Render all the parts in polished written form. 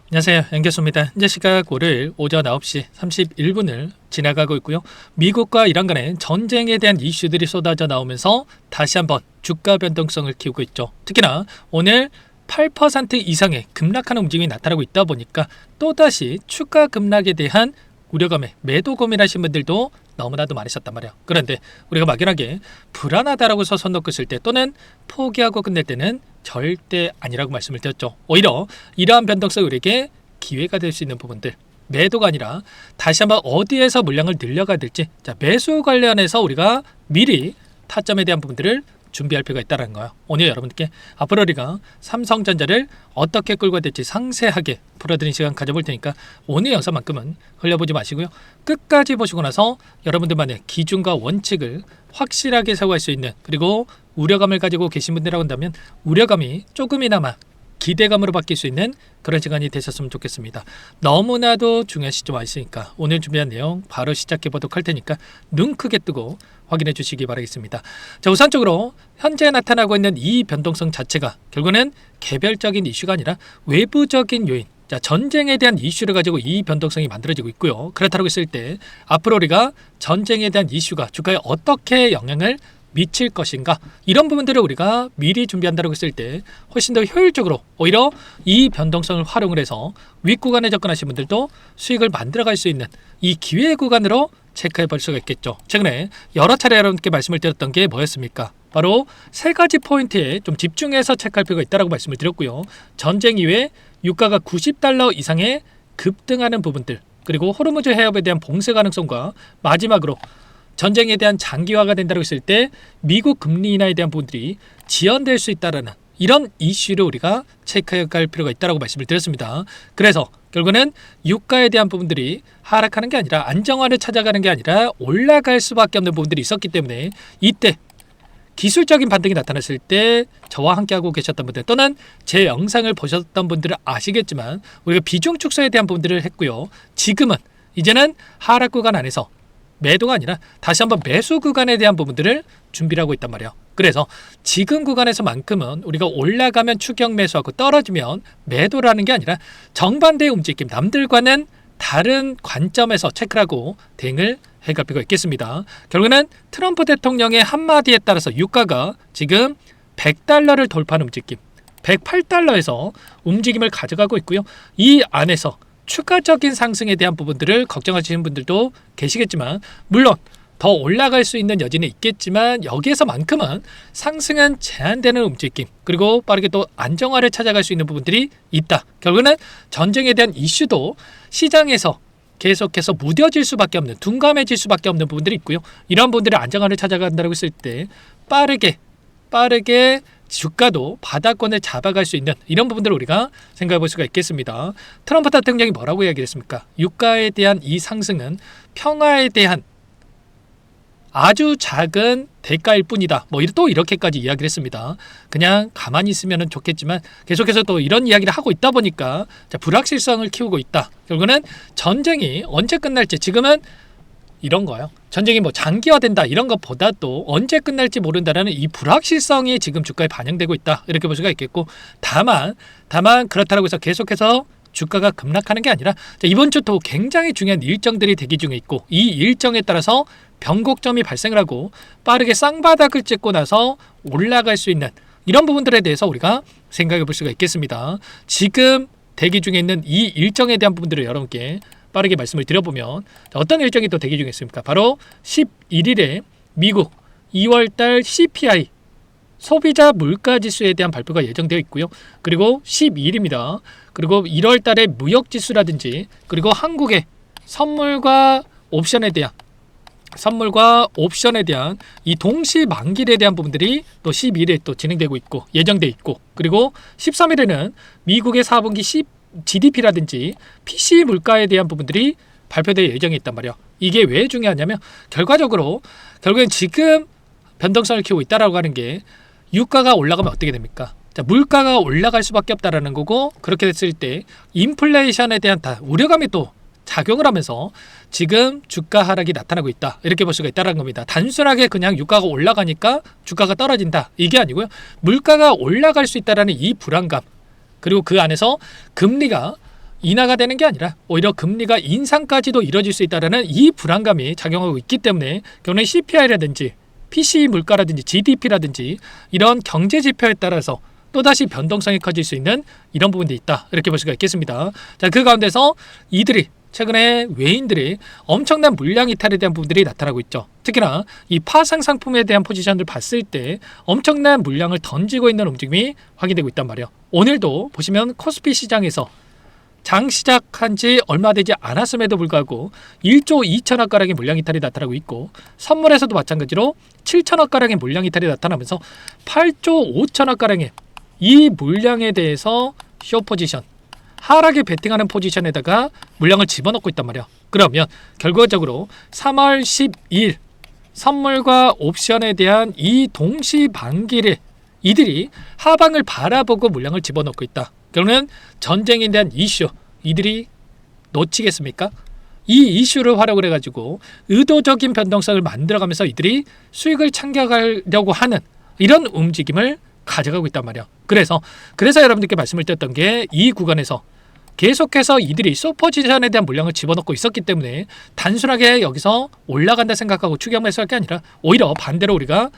안녕하세요. 연결소입니다. 현재 시각 오늘 오전 9시 31분을 지나가고 있고요. 미국과 이란 간의 전쟁에 대한 이슈들이 쏟아져 나오면서 다시 한번 주가 변동성을 키우고 있죠. 특히나 오늘 8% 이상의 급락하는 움직임이 나타나고 있다 보니까 또다시 추가 급락에 대한 우려감에 매도 고민하신 분들도 너무나도 많으셨단 말이야. 그런데 우리가 막연하게 불안하다라고 서서 놓고 있을 때 또는 포기하고 끝낼 때는 절대 아니라고 말씀을 드렸죠. 오히려 이러한 변동성이 우리에게 기회가 될 수 있는 부분들, 매도가 아니라 다시 한번 어디에서 물량을 늘려가야 될지, 자, 매수 관련해서 우리가 미리 타점에 대한 부분들을 준비할 필요가 있다는 거예요. 오늘 여러분께 앞으로 우리가 삼성전자를 어떻게 끌고 될지 상세하게 풀어드리는 시간 가져볼 테니까 오늘 영상만큼은 흘려보지 마시고요. 끝까지 보시고 나서 여러분들만의 기준과 원칙을 확실하게 세워갈 수 있는, 그리고 우려감을 가지고 계신 분들이라고 한다면 우려감이 조금이나마 기대감으로 바뀔 수 있는 그런 시간이 되셨으면 좋겠습니다. 너무나도 중요한 시점 와 있으니까 오늘 준비한 내용 바로 시작해 보도록 할 테니까 눈 크게 뜨고 확인해 주시기 바라겠습니다. 자, 우선적으로 현재 나타나고 있는 이 변동성 자체가 결국은 개별적인 이슈가 아니라 외부적인 요인, 자, 전쟁에 대한 이슈를 가지고 이 변동성이 만들어지고 있고요. 그렇다고 했을 때 앞으로 우리가 전쟁에 대한 이슈가 주가에 어떻게 영향을 미칠 것인가, 이런 부분들을 우리가 미리 준비한다고 했을 때 훨씬 더 효율적으로 오히려 이 변동성을 활용을 해서 윗구간에 접근하신 분들도 수익을 만들어갈 수 있는 이 기회 구간으로 체크해 볼 수가 있겠죠. 최근에 여러 차례 여러분께 말씀을 드렸던 게 뭐였습니까? 바로 세 가지 포인트에 좀 집중해서 체크할 필요가 있다고 말씀을 드렸고요. 전쟁 이후에 유가가 $90 이상의 급등하는 부분들, 그리고 호르무즈 해협에 대한 봉쇄 가능성과 마지막으로 전쟁에 대한 장기화가 된다고 했을 때 미국 금리 인하에 대한 부분들이 지연될 수 있다는 이런 이슈를 우리가 체크해 갈 필요가 있다고 말씀을 드렸습니다. 그래서 결국은 유가에 대한 부분들이 하락하는 게 아니라 안정화를 찾아가는 게 아니라 올라갈 수밖에 없는 부분들이 있었기 때문에 이때 기술적인 반등이 나타났을 때 저와 함께하고 계셨던 분들 또는 제 영상을 보셨던 분들은 아시겠지만 우리가 비중 축소에 대한 부분들을 했고요. 지금은 이제는 하락 구간 안에서 매도가 아니라 다시 한번 매수 구간에 대한 부분들을 준비를 하고 있단 말이에요. 그래서 지금 구간에서만큼은 우리가 올라가면 추격 매수하고 떨어지면 매도라는 게 아니라 정반대의 움직임, 남들과는 다른 관점에서 체크를 하고 대응을 해갈 필요가 있겠습니다. 결국에는 트럼프 대통령의 한마디에 따라서 유가가 지금 $100를 돌파하는 움직임, $108에서 움직임을 가져가고 있고요. 이 안에서 추가적인 상승에 대한 부분들을 걱정하시는 분들도 계시겠지만 물론 더 올라갈 수 있는 여지는 있겠지만 여기에서만큼은 상승은 제한되는 움직임, 그리고 빠르게 또 안정화를 찾아갈 수 있는 부분들이 있다. 결국은 전쟁에 대한 이슈도 시장에서 계속해서 무뎌질 수밖에 없는, 둔감해질 수밖에 없는 부분들이 있고요. 이런 부분들이 안정화를 찾아간다고 했을 때 빠르게 주가도 바닥권을 잡아갈 수 있는 이런 부분들을 우리가 생각해 볼 수가 있겠습니다. 트럼프 대통령이 뭐라고 이야기했습니까? 유가에 대한 이 상승은 평화에 대한 아주 작은 대가일 뿐이다. 또 이렇게까지 이야기를 했습니다. 그냥 가만히 있으면 좋겠지만 계속해서 또 이런 이야기를 하고 있다 보니까 불확실성을 키우고 있다. 결국은 전쟁이 언제 끝날지, 지금은 이런 거예요. 전쟁이 장기화된다 이런 것보다도 언제 끝날지 모른다라는 이 불확실성이 지금 주가에 반영되고 있다, 이렇게 볼 수가 있겠고, 다만 그렇다고 해서 계속해서 주가가 급락하는 게 아니라 이번 주 또 굉장히 중요한 일정들이 대기 중에 있고 이 일정에 따라서 변곡점이 발생을 하고 빠르게 쌍바닥을 찍고 나서 올라갈 수 있는 이런 부분들에 대해서 우리가 생각해 볼 수가 있겠습니다. 지금 대기 중에 있는 이 일정에 대한 부분들을 여러분께 빠르게 말씀을 드려보면 어떤 일정이 또 대기 중에 있습니까? 바로 11일에 미국 2월달 CPI 소비자 물가지수에 대한 발표가 예정되어 있고요. 그리고 12일입니다. 그리고 1월달에 무역지수라든지, 그리고 한국의 선물과 옵션에 대한 이 동시 만기일에 대한 부분들이 또 12일에 또 진행되고 있고 예정되어 있고, 그리고 13일에는 미국의 4분기 GDP라든지 PC 물가에 대한 부분들이 발표될 예정이 있단 말이에요. 이게 왜 중요하냐면 결국엔 지금 변동성을 키우고 있다라고 하는 게 유가가 올라가면 어떻게 됩니까? 자, 물가가 올라갈 수밖에 없다라는 거고, 그렇게 됐을 때 인플레이션에 대한 다 우려감이 또 작용을 하면서 지금 주가 하락이 나타나고 있다, 이렇게 볼 수가 있다는 겁니다. 단순하게 그냥 유가가 올라가니까 주가가 떨어진다 이게 아니고요. 물가가 올라갈 수 있다는 이 불안감, 그리고 그 안에서 금리가 인하가 되는 게 아니라 오히려 금리가 인상까지도 이뤄질 수 있다는 이 불안감이 작용하고 있기 때문에 결국엔 CPI라든지 PCE 물가라든지 GDP라든지 이런 경제 지표에 따라서 또다시 변동성이 커질 수 있는 이런 부분도 있다. 이렇게 볼 수가 있겠습니다. 자, 그 가운데서 이들이 최근에 외인들이 엄청난 물량 이탈에 대한 부분들이 나타나고 있죠. 특히나 이 파생 상품에 대한 포지션을 봤을 때 엄청난 물량을 던지고 있는 움직임이 확인되고 있단 말이에요. 오늘도 보시면 코스피 시장에서 장 시작한 지 얼마 되지 않았음에도 불구하고 1조 2천억 가량의 물량 이탈이 나타나고 있고 선물에서도 마찬가지로 7천억 가량의 물량 이탈이 나타나면서 8조 5천억 가량의 이 물량에 대해서 쇼 포지션, 하락에 베팅하는 포지션에다가 물량을 집어넣고 있단 말이야. 그러면 결과적으로 3월 12일 선물과 옵션에 대한 이 동시 반기를 이들이 하방을 바라보고 물량을 집어넣고 있다. 그러면 전쟁에 대한 이슈 이들이 놓치겠습니까? 이 이슈를 활용을 해가지고 의도적인 변동성을 만들어가면서 이들이 수익을 챙겨가려고 하는 이런 움직임을 가져가고 있단 말이야. 그래서 여러분들께 말씀을 드렸던 게 이 구간에서 계속해서 이들이 소포지션에 대한 물량을 집어넣고 있었기 때문에 단순하게 여기서 올라간다 생각하고 추격 매수할 게 아니라 오히려 반대로 우리가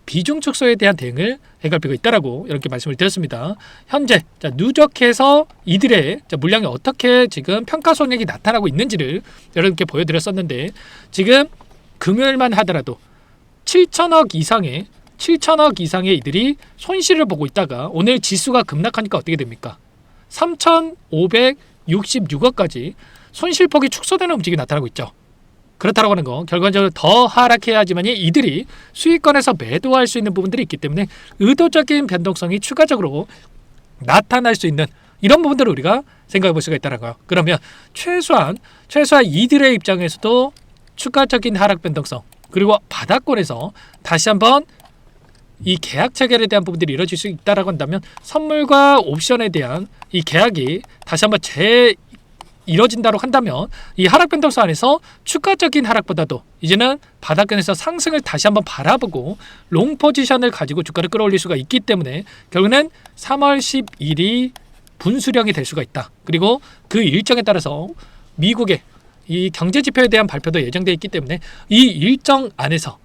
비중 축소에 대한 대응을 해갈 필요가 있다라고 이렇게 말씀을 드렸습니다. 현재 누적해서 이들의 물량이 어떻게 지금 평가 손익이 나타나고 있는지를 여러분께 보여드렸었는데 지금 금요일만 하더라도 7천억 이상의 이들이 손실을 보고 있다가 오늘 지수가 급락하니까 어떻게 됩니까? 3,566억까지 손실폭이 축소되는 움직임이 나타나고 있죠. 그렇다고 하는 거 결과적으로 더 하락해야지만이 이들이 수익권에서 매도할 수 있는 부분들이 있기 때문에 의도적인 변동성이 추가적으로 나타날 수 있는 이런 부분들을 우리가 생각해 볼 수가 있다는 거예요. 그러면 최소한 이들의 입장에서도 추가적인 하락 변동성 그리고 바닥권에서 다시 한번 이 계약 체결에 대한 부분들이 이루어질 수 있다라고 한다면 선물과 옵션에 대한 이 계약이 다시 한번 이뤄진다고 한다면 이 하락 변동성 안에서 추가적인 하락보다도 이제는 바닥권에서 상승을 다시 한번 바라보고 롱 포지션을 가지고 주가를 끌어올릴 수가 있기 때문에 결국에는 3월 10일이 분수령이 될 수가 있다. 그리고 그 일정에 따라서 미국의 이 경제 지표에 대한 발표도 예정되어 있기 때문에 이 일정 안에서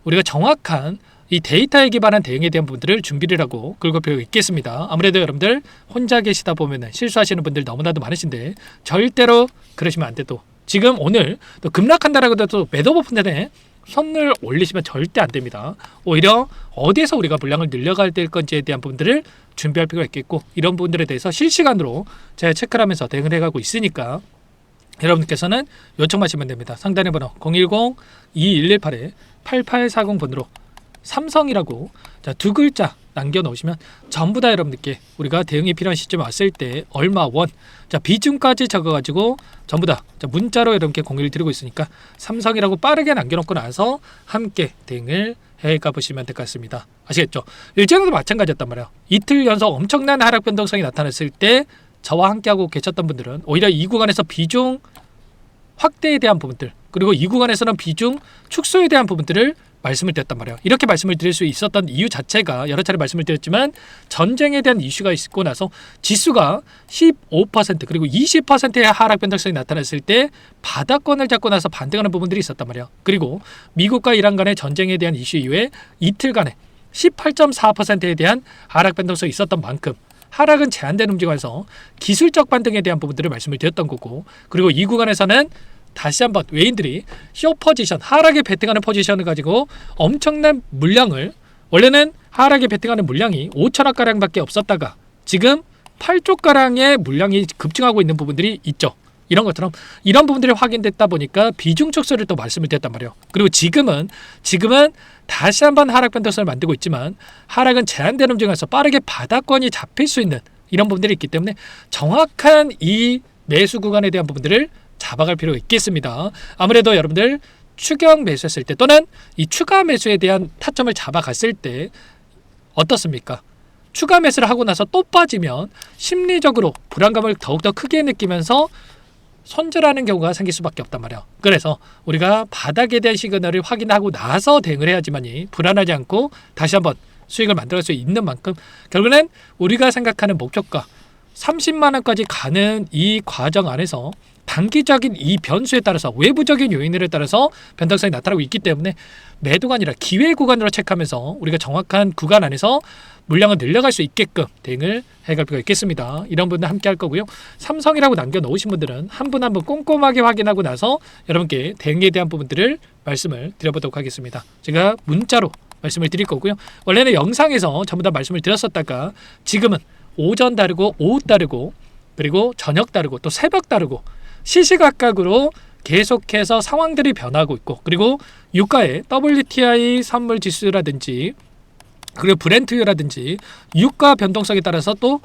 우리가 정확한 이 데이터에 기반한 대응에 대한 부분들을 준비를 하고 끌고 필요가 있겠습니다. 아무래도 여러분들 혼자 계시다 보면 실수하시는 분들 너무나도 많으신데 절대로 그러시면 안 돼도 지금 오늘 또 급락한다라고 해도 매도 버튼에 손을 올리시면 절대 안 됩니다. 오히려 어디에서 우리가 물량을 늘려갈 될 건지에 대한 부분들을 준비할 필요가 있겠고 이런 부분들에 대해서 실시간으로 제가 체크를 하면서 대응을 해가고 있으니까 여러분께서는 요청하시면 됩니다. 상단의 번호 010-2118-8840번으로 삼성이라고 두 글자 남겨놓으시면 전부 다 여러분들께 우리가 대응이 필요한 시점에 왔을 때 얼마 원 비중까지 적어가지고 전부 다 문자로 여러분께 공유를 드리고 있으니까 삼성이라고 빠르게 남겨놓고 나서 함께 대응을 해가 보시면 될 것 같습니다. 아시겠죠? 일전에도 마찬가지였단 말이에요. 이틀 연속 엄청난 하락 변동성이 나타났을 때 저와 함께하고 계셨던 분들은 오히려 이 구간에서 비중 확대에 대한 부분들 그리고 이 구간에서는 비중 축소에 대한 부분들을 말씀을 드렸단 말이에요. 이렇게 말씀을 드릴 수 있었던 이유 자체가 여러 차례 말씀을 드렸지만 전쟁에 대한 이슈가 있고 나서 지수가 15% 그리고 20%의 하락 변동성이 나타났을 때 바닥권을 잡고 나서 반등하는 부분들이 있었단 말이에요. 그리고 미국과 이란 간의 전쟁에 대한 이슈 이후에 이틀간에 18.4%에 대한 하락 변동성이 있었던 만큼 하락은 제한된 움직임에서 기술적 반등에 대한 부분들을 말씀을 드렸던 거고 그리고 이 구간에서는 다시 한번 외인들이 쇼 포지션, 하락에 베팅하는 포지션을 가지고 엄청난 물량을 원래는 하락에 베팅하는 물량이 5천억가량밖에 없었다가 지금 8조가량의 물량이 급증하고 있는 부분들이 있죠. 이런 것처럼 이런 부분들이 확인됐다 보니까 비중 축소를 또 말씀을 드렸단 말이에요. 그리고 지금은 다시 한번 하락 변동성을 만들고 있지만 하락은 제한된 움직임에서 빠르게 바닥권이 잡힐 수 있는 이런 부분들이 있기 때문에 정확한 이 매수 구간에 대한 부분들을 잡아갈 필요가 있겠습니다. 아무래도 여러분들 추격 매수했을 때 또는 이 추가 매수에 대한 타점을 잡아갔을 때 어떻습니까? 추가 매수를 하고 나서 또 빠지면 심리적으로 불안감을 더욱더 크게 느끼면서 손절하는 경우가 생길 수밖에 없단 말이에요. 그래서 우리가 바닥에 대한 시그널을 확인하고 나서 대응을 해야지만이 불안하지 않고 다시 한번 수익을 만들어갈 수 있는 만큼 결국에는 우리가 생각하는 목표가 30만 원까지 가는 이 과정 안에서 단기적인 이 변수에 따라서 외부적인 요인들에 따라서 변동성이 나타나고 있기 때문에 매도가 아니라 기회 구간으로 체크하면서 우리가 정확한 구간 안에서 물량을 늘려갈 수 있게끔 대응을 해갈 필요가 있겠습니다. 이런 분들 함께 할 거고요. 삼성이라고 남겨놓으신 분들은 한 분 한 분 꼼꼼하게 확인하고 나서 여러분께 대응에 대한 부분들을 말씀을 드려보도록 하겠습니다. 제가 문자로 말씀을 드릴 거고요. 원래는 영상에서 전부 다 말씀을 드렸었다가 지금은 오전 다르고 오후 다르고 그리고 저녁 다르고 또 새벽 다르고 시시각각으로 계속해서 상황들이 변하고 있고 그리고 유가의 WTI 선물 지수라든지 그리고 브렌트유라든지 유가 변동성에 따라서 또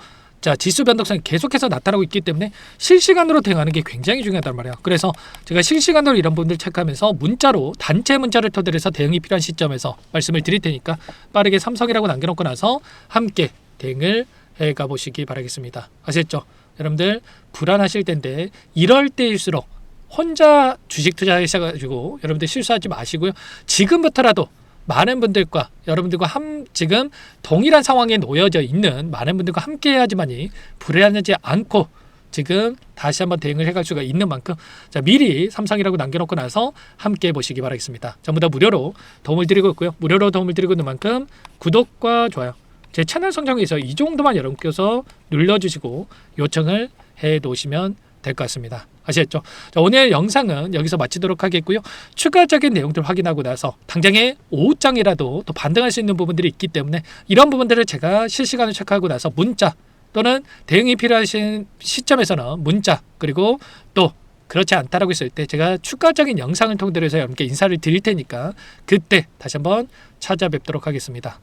지수 변동성이 계속해서 나타나고 있기 때문에 실시간으로 대응하는 게 굉장히 중요하단 말이에요. 그래서 제가 실시간으로 이런 분들 체크하면서 문자로 단체 문자를 토대로 해서 대응이 필요한 시점에서 말씀을 드릴 테니까 빠르게 삼성이라고 남겨놓고 나서 함께 대응을 해가 보시기 바라겠습니다. 아셨죠? 여러분들 불안하실 텐데 이럴 때일수록 혼자 주식 투자하셔가지고 여러분들 실수하지 마시고요. 지금부터라도 많은 분들과 여러분들과 지금 동일한 상황에 놓여져 있는 많은 분들과 함께 해야지만이 불안하지 않고 지금 다시 한번 대응을 해갈 수가 있는 만큼 미리 삼성이라고 남겨놓고 나서 함께 해보시기 바라겠습니다. 전부 다 무료로 도움을 드리고 있고요. 무료로 도움을 드리고 있는 만큼 구독과 좋아요 제 채널 성장에 위해서 이 정도만 여러분께서 눌러주시고 요청을 해 놓으시면 될 것 같습니다. 아시겠죠? 오늘 영상은 여기서 마치도록 하겠고요. 추가적인 내용들 확인하고 나서 당장에 오후장이라도 또 반등할 수 있는 부분들이 있기 때문에 이런 부분들을 제가 실시간으로 체크하고 나서 문자 또는 대응이 필요하신 시점에서는 문자 그리고 또 그렇지 않다라고 했을 때 제가 추가적인 영상을 통해서 여러분께 인사를 드릴 테니까 그때 다시 한번 찾아뵙도록 하겠습니다.